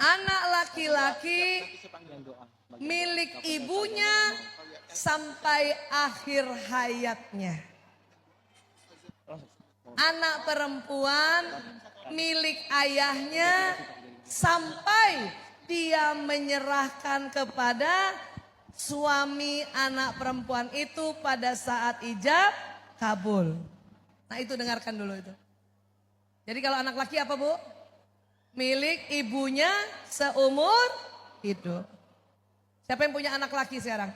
anak laki-laki milik ibunya sampai akhir hayatnya. Anak perempuan milik ayahnya sampai dia menyerahkan kepada suami anak perempuan itu pada saat ijab kabul. Nah itu dengarkan dulu itu. Jadi kalau anak laki apa Bu? Milik ibunya seumur hidup. Siapa yang punya anak laki sekarang?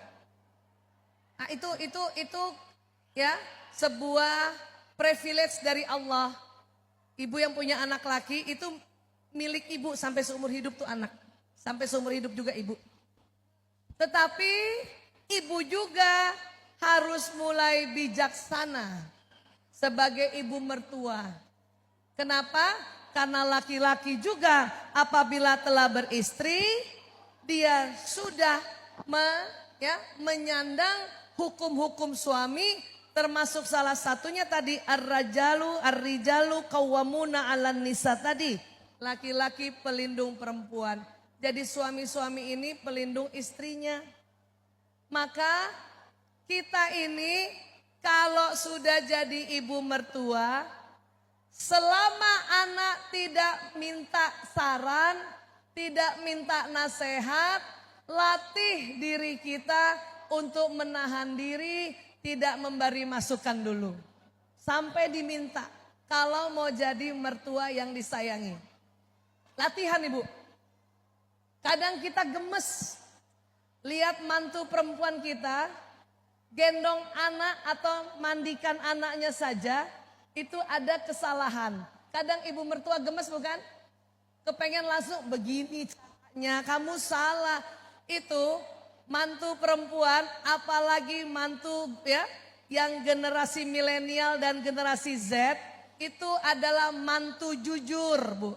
Nah itu ya sebuah privilege dari Allah. Ibu yang punya anak laki itu milik ibu sampai seumur hidup tuh anak. Sampai seumur hidup juga ibu. Tetapi ibu juga harus mulai bijaksana sebagai ibu mertua. Kenapa? Karena laki-laki juga apabila telah beristri, dia sudah menyandang hukum-hukum suami, termasuk salah satunya tadi ar-rijalu qawwamuna 'alan nisa tadi. Laki-laki pelindung perempuan. Jadi suami-suami ini pelindung istrinya. Maka kita ini kalau sudah jadi ibu mertua, selama anak tidak minta saran, tidak minta nasihat, latih diri kita untuk menahan diri, tidak memberi masukan dulu. Sampai diminta kalau mau jadi mertua yang disayangi. Latihan ibu. Kadang kita gemes lihat mantu perempuan kita gendong anak atau mandikan anaknya saja itu ada kesalahan. Kadang ibu mertua gemes bukan? Kepengen langsung begini caranya, kamu salah. Itu mantu perempuan apalagi mantu yang generasi milenial dan generasi Z itu adalah mantu jujur Bu.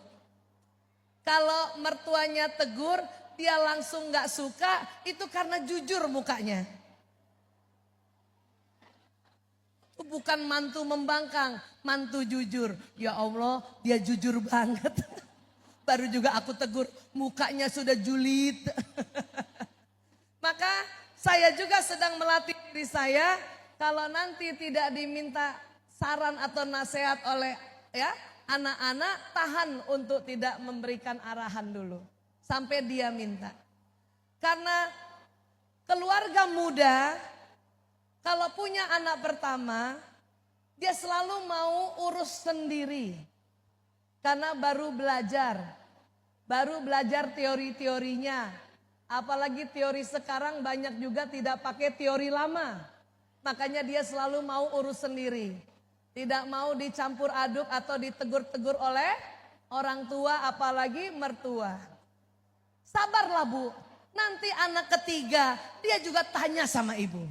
Kalau mertuanya tegur, dia langsung gak suka, itu karena jujur mukanya. Itu bukan mantu membangkang, mantu jujur. Ya Allah, dia jujur banget. Baru juga aku tegur, mukanya sudah julid. Maka saya juga sedang melatih diri saya, kalau nanti tidak diminta saran atau nasihat oleh anak-anak, tahan untuk tidak memberikan arahan dulu. Sampai dia minta. Karena keluarga muda, kalau punya anak pertama, dia selalu mau urus sendiri. Karena baru belajar teori-teorinya. Apalagi teori sekarang banyak juga tidak pakai teori lama. Makanya dia selalu mau urus sendiri. Tidak mau dicampur aduk atau ditegur-tegur oleh orang tua apalagi mertua. Sabarlah Bu, nanti anak ketiga dia juga tanya sama ibu.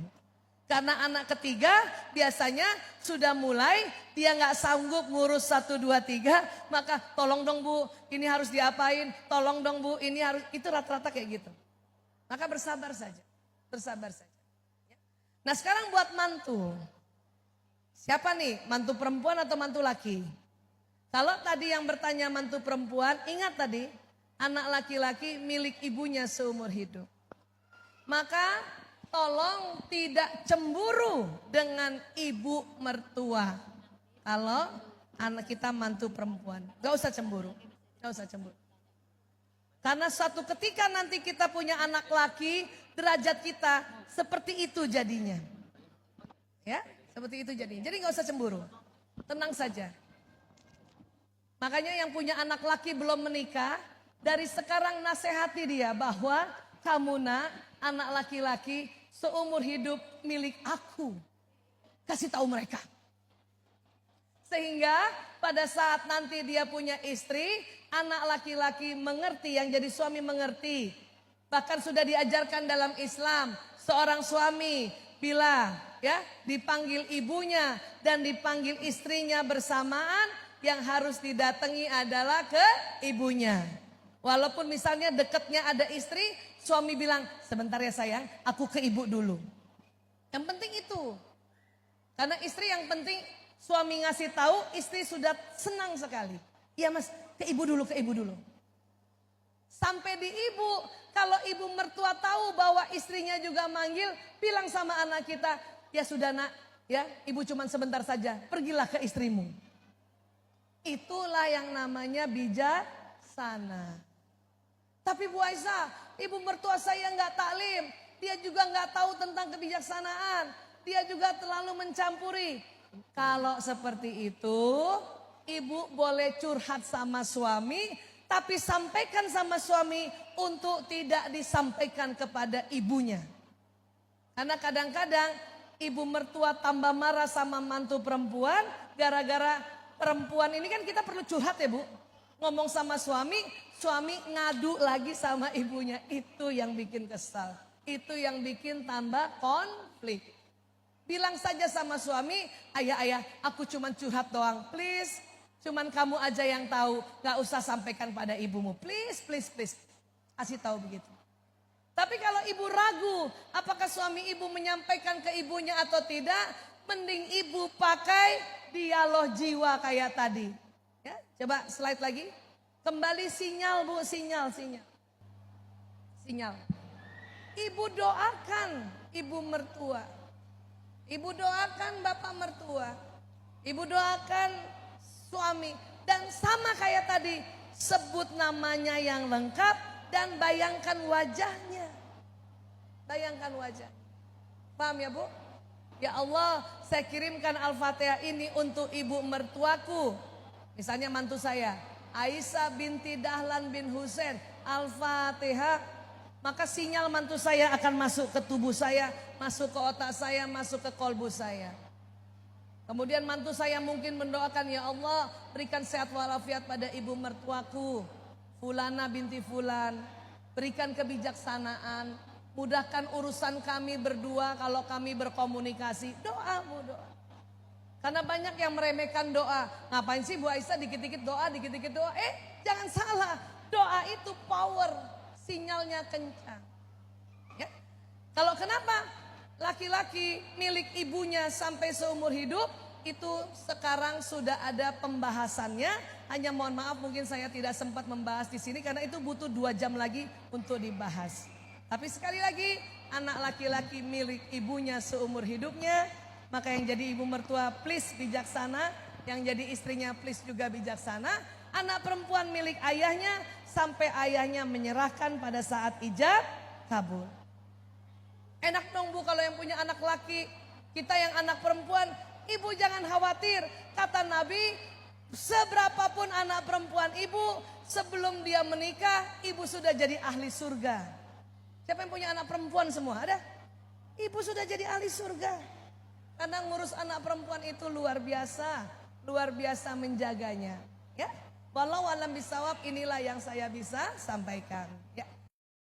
Karena anak ketiga biasanya sudah mulai dia gak sanggup ngurus 1, 2, 3. Maka tolong dong Bu, ini harus diapain, tolong dong Bu, ini harus, itu rata-rata kayak gitu. Maka bersabar saja, bersabar saja. Nah sekarang buat mantu. Siapa nih, mantu perempuan atau mantu laki? Kalau tadi yang bertanya mantu perempuan, ingat tadi anak laki-laki milik ibunya seumur hidup. Maka tolong tidak cemburu dengan ibu mertua. Kalau anak kita mantu perempuan, gak usah cemburu, gak usah cemburu. Karena suatu ketika nanti kita punya anak laki, derajat kita seperti itu jadinya. Ya. Seperti itu jadinya. Jadi gak usah cemburu. Tenang saja. Makanya yang punya anak laki belum menikah, dari sekarang nasihati dia bahwa kamu nak, anak laki-laki seumur hidup milik aku. Kasih tahu mereka. Sehingga pada saat nanti dia punya istri, anak laki-laki mengerti, yang jadi suami mengerti. Bahkan sudah diajarkan dalam Islam, seorang suami bila dipanggil ibunya dan dipanggil istrinya bersamaan, yang harus didatangi adalah ke ibunya. Walaupun misalnya dekatnya ada istri, suami bilang, sebentar ya sayang, aku ke ibu dulu. Yang penting itu. Karena istri yang penting suami ngasih tahu, istri sudah senang sekali. Iya mas, ke ibu dulu, ke ibu dulu. Sampai di ibu, kalau ibu mertua tahu bahwa istrinya juga manggil, bilang sama anak kita, ya sudah nak, ya ibu cuma sebentar saja, pergilah ke istrimu. Itulah yang namanya bijaksana. Tapi Bu Aisyah, ibu mertua saya nggak taklim, dia juga nggak tahu tentang kebijaksanaan, dia juga terlalu mencampuri. Kalau seperti itu, ibu boleh curhat sama suami, tapi sampaikan sama suami untuk tidak disampaikan kepada ibunya. Karena kadang-kadang ibu mertua tambah marah sama mantu perempuan, gara-gara perempuan ini kan kita perlu curhat ya Bu. Ngomong sama suami, suami ngadu lagi sama ibunya. Itu yang bikin kesal. Itu yang bikin tambah konflik. Bilang saja sama suami, ayah, aku cuman curhat doang, please. Cuman kamu aja yang tahu, gak usah sampaikan pada ibumu, please. Kasih tahu begitu. Tapi kalau ibu ragu, apakah suami ibu menyampaikan ke ibunya atau tidak, mending ibu pakai dialog jiwa kayak tadi. Ya, coba slide lagi. Kembali sinyal Bu, sinyal. Ibu doakan ibu mertua. Ibu doakan bapak mertua. Ibu doakan suami. Dan sama kayak tadi, sebut namanya yang lengkap dan bayangkan wajahnya. Bayangkan wajah. Paham ya Bu? Ya Allah, saya kirimkan Al-Fatihah ini untuk ibu mertuaku. Misalnya mantu saya, Aisyah binti Dahlan bin Husain, Al-Fatihah. Maka sinyal mantu saya akan masuk ke tubuh saya, masuk ke otak saya, masuk ke kolbu saya. Kemudian mantu saya mungkin mendoakan, ya Allah berikan sehat walafiat pada ibu mertuaku, Fulana binti Fulan. Berikan kebijaksanaan, mudahkan urusan kami berdua kalau kami berkomunikasi. Doa Bu, doa. Karena banyak yang meremehkan doa. Ngapain sih Bu Aisyah dikit-dikit doa, dikit-dikit doa. Jangan salah, doa itu power, sinyalnya kencang. Ya. Kalau kenapa laki-laki milik ibunya sampai seumur hidup, itu sekarang sudah ada pembahasannya. Hanya mohon maaf mungkin saya tidak sempat membahas di sini karena itu butuh 2 jam lagi untuk dibahas. Tapi sekali lagi, anak laki-laki milik ibunya seumur hidupnya, maka yang jadi ibu mertua please bijaksana, yang jadi istrinya please juga bijaksana. Anak perempuan milik ayahnya sampai ayahnya menyerahkan pada saat ijab kabul. Enak dong Bu kalau yang punya anak laki, kita yang anak perempuan, ibu jangan khawatir. Kata Nabi, seberapapun anak perempuan ibu, sebelum dia menikah, ibu sudah jadi ahli surga. Siapa yang punya anak perempuan semua? Ada? Ibu sudah jadi ahli surga. Karena ngurus anak perempuan itu luar biasa menjaganya. Ya, walau alam bisawab, inilah yang saya bisa sampaikan. Ya.